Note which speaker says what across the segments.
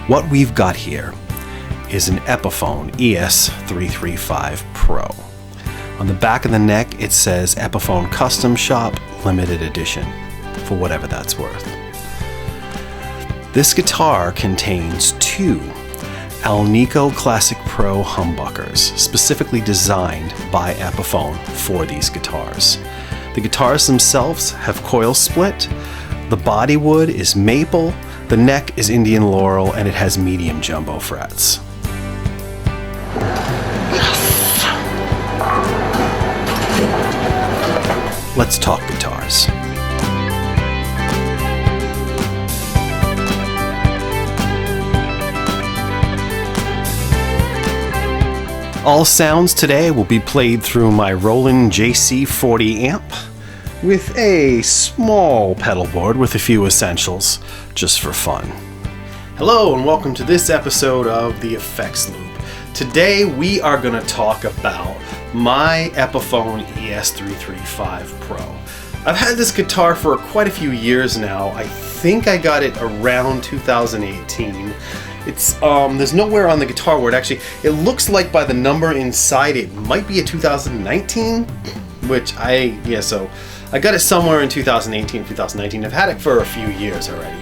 Speaker 1: What we've got here is an EPIPHONE ES-335 Pro. On the back of the neck it says EPIPHONE Custom Shop Limited Edition, for whatever that's worth. This guitar contains two Alnico Classic Pro humbuckers, specifically designed by EPIPHONE for these guitars. The guitars themselves have coil split, the body wood is maple, the neck is Indian laurel, and it has medium jumbo frets. Let's talk guitars. All sounds today will be played through my Roland JC40 amp with a small pedal board with a few essentials, just for fun. Hello and welcome to this episode of the Effects Loop. Today we are going to talk about my EPIPHONE ES-335 Pro. I've had this guitar for quite a few years now. I think I got it around 2018. It's there's nowhere on the guitar where it looks like by the number inside it might be a 2019, so I got it somewhere in 2018, 2019. I've had it for a few years already.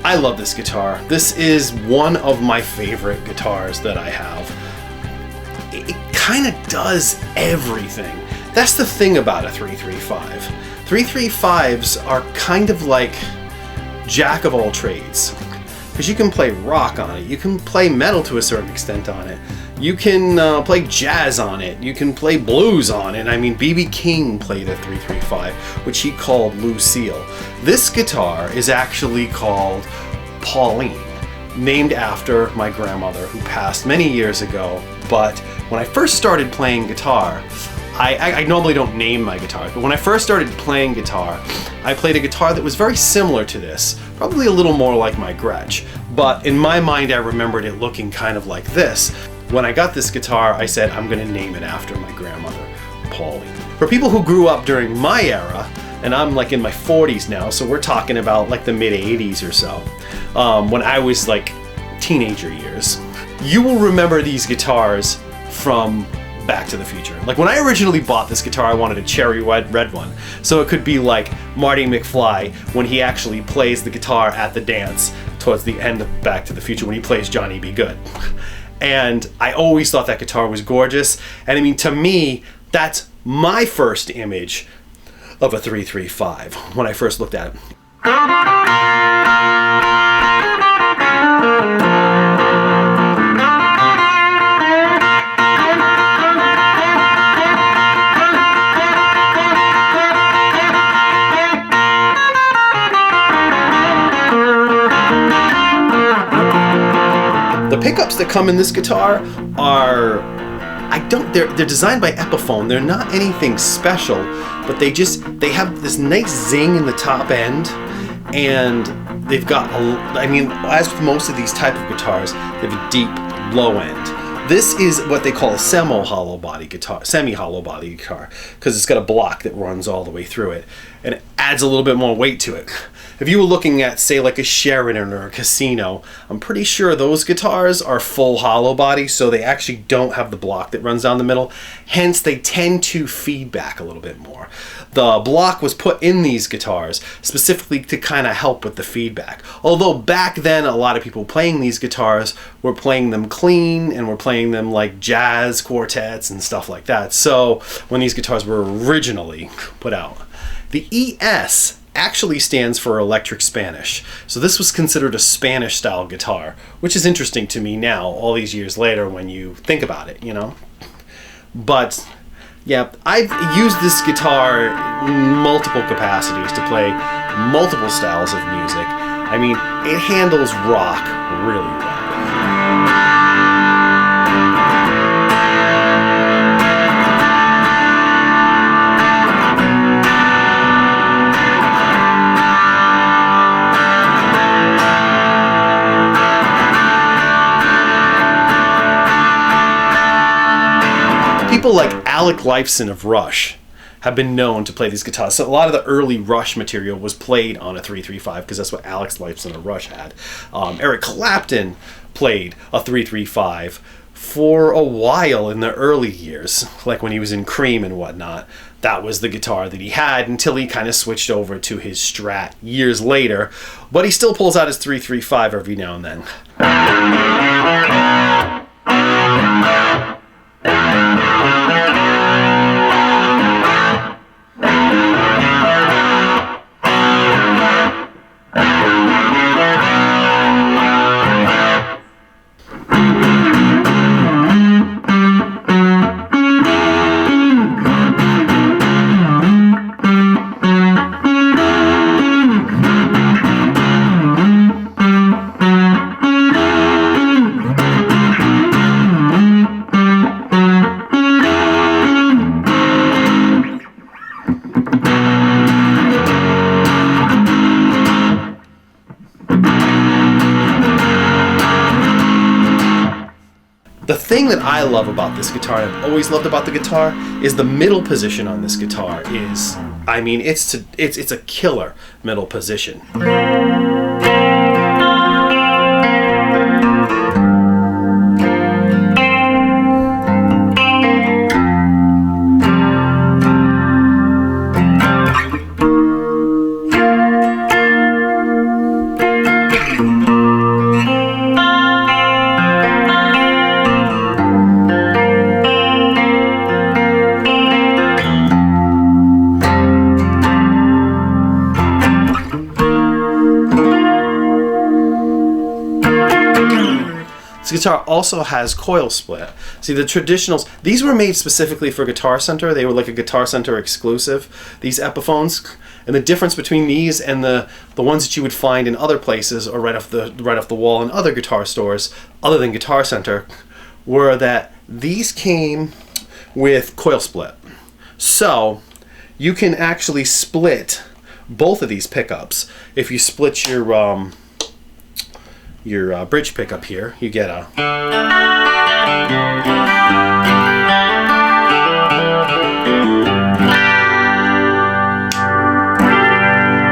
Speaker 1: I love this guitar. This is one of my favorite guitars that I have. It kind of does everything. That's the thing about a 335. 335s are kind of like jack of all trades. Because you can play rock on it, you can play metal to a certain extent on it, you can play jazz on it, you can play blues on it. I mean, B.B. King played a 335, which he called Lucille. This guitar is actually called Pauline, named after my grandmother who passed many years ago. But when I first started playing guitar, I normally don't name my guitars, but when I first started playing guitar, I played a guitar that was very similar to this, probably a little more like my Gretsch, but in my mind I remembered it looking kind of like this. When I got this guitar, I said I'm going to name it after my grandmother, Pauline. For people who grew up during my era, and I'm like in my 40s now, so we're talking about like the mid 80s or so, when I was like teenager years, you will remember these guitars from Back to the Future. Like when I originally bought this guitar, I wanted a cherry red one. So it could be like Marty McFly when he actually plays the guitar at the dance towards the end of Back to the Future when he plays Johnny B. Good. And I always thought that guitar was gorgeous. And I mean, to me, that's my first image of a 335 when I first looked at it. The pickups that come in this guitar are, they're designed by EPIPHONE. They're not anything special, but they have this nice zing in the top end, and they've got, as with most of these type of guitars, they have a deep low end. This is what they call a semi-hollow body guitar, because it's got a block that runs all the way through it, and it adds a little bit more weight to it. If you were looking at, say, like a Sheridan or a Casino, I'm pretty sure those guitars are full hollow body, so they actually don't have the block that runs down the middle. Hence, they tend to feed back a little bit more. The block was put in these guitars specifically to kind of help with the feedback. Although back then, a lot of people playing these guitars were playing them clean and were playing them like jazz quartets and stuff like that. So when these guitars were originally put out, the ES actually stands for Electric Spanish. So this was considered a Spanish style guitar, which is interesting to me now, all these years later when you think about it, you know. But yeah, I've used this guitar in multiple capacities to play multiple styles of music. I mean, it handles rock really well. People like Alec Lifeson of Rush have been known to play these guitars. So a lot of the early Rush material was played on a 335 because that's what Alex Lifeson of Rush had. Eric Clapton played a 335 for a while in the early years, like when he was in Cream and whatnot. That was the guitar that he had until he kind of switched over to his Strat years later. But he still pulls out his 335 every now and then. The thing that I love about this guitar, and I've always loved about the guitar, is the middle position on this guitar is, I mean, it's a killer middle position. This guitar also has coil split. See, the traditionals, these were made specifically for Guitar Center. They were like a Guitar Center exclusive, these Epiphones. And the difference between these and the ones that you would find in other places or right off the wall in other guitar stores other than Guitar Center were that these came with coil split. So you can actually split both of these pickups. If you split your bridge pickup here, you get a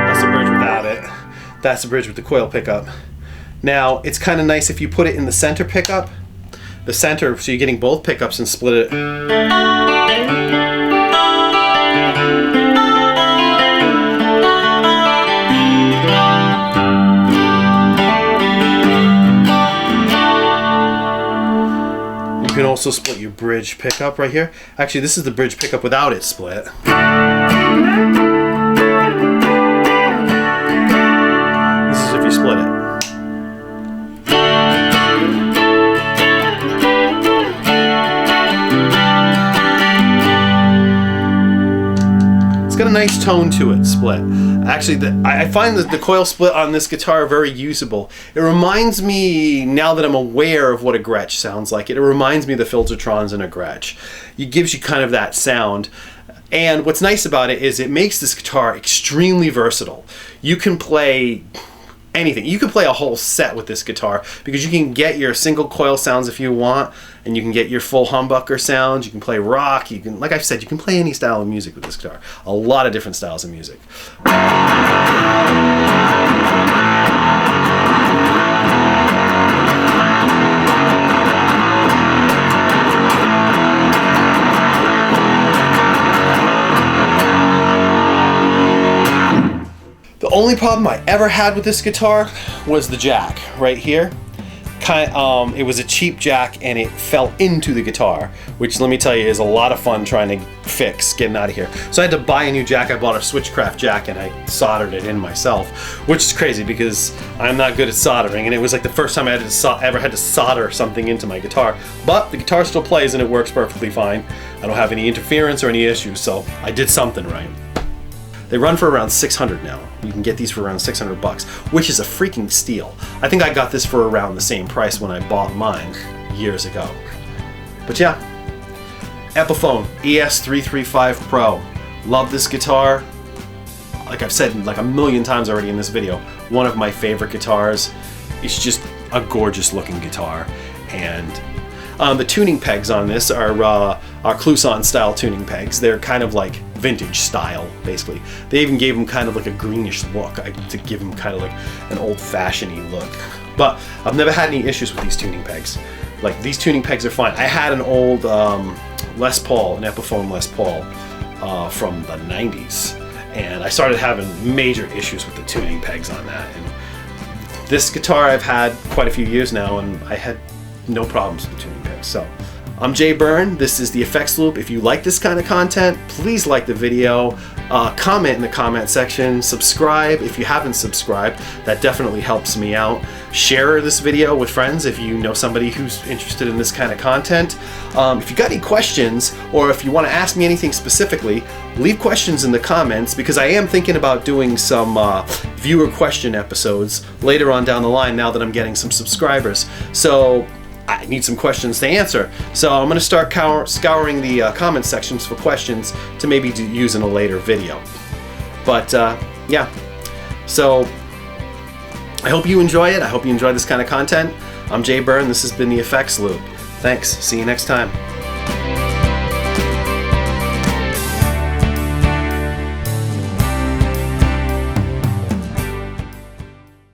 Speaker 1: that's the bridge without it. That's the bridge with the coil pickup. Now it's kind of nice if you put it in the center pickup, the center, so you're getting both pickups and split it. You can also split your bridge pickup right here. Actually, this is the bridge pickup without it split. This is if you split it. It's got a nice tone to it, split. Actually, I find that the coil split on this guitar very usable. It reminds me, now that I'm aware of what a Gretsch sounds like, it reminds me of the Filtertrons in a Gretsch. It gives you kind of that sound. And what's nice about it is it makes this guitar extremely versatile. You can play anything. You can play a whole set with this guitar because you can get your single coil sounds if you want, and you can get your full humbucker sounds. You can play rock. You can, like I've said, you can play any style of music with this guitar. A lot of different styles of music. The only problem I ever had with this guitar was the jack right here. It was a cheap jack and it fell into the guitar, which let me tell you is a lot of fun trying to fix getting out of here. So I had to buy a new jack. I bought a Switchcraft jack and I soldered it in myself, which is crazy because I'm not good at soldering, and it was like the first time I ever had to solder something into my guitar. But the guitar still plays and it works perfectly fine. I don't have any interference or any issues, so I did something right. They run for around $600 now. You can get these for around $600, which is a freaking steal. I think I got this for around the same price when I bought mine years ago. But yeah, Epiphone ES-335 Pro. Love this guitar. Like I've said like a million times already in this video, one of my favorite guitars. It's just a gorgeous looking guitar. And the tuning pegs on this are Clouson style tuning pegs. They're kind of like vintage style, basically. They even gave them kind of like a greenish look to give them kind of like an old-fashioned-y look. But I've never had any issues with these tuning pegs. Like, these tuning pegs are fine. I had an old Les Paul, an Epiphone Les Paul from the 90s, and I started having major issues with the tuning pegs on that. And this guitar I've had quite a few years now, and I had no problems with the tuning pegs. So I'm Jay Byrne. This is the Effects Loop. If you like this kind of content, please like the video, comment in the comment section, subscribe if you haven't subscribed. That definitely helps me out. Share this video with friends if you know somebody who's interested in this kind of content. If you got any questions, or if you want to ask me anything specifically, leave questions in the comments, because I am thinking about doing some viewer question episodes later on down the line now that I'm getting some subscribers. So I need some questions to answer. So I'm going to start scouring the comment sections for questions to maybe use in a later video. But yeah, so I hope you enjoy it. I hope you enjoy this kind of content. I'm Jay Byrne. This has been the Effects Loop. Thanks. See you next time.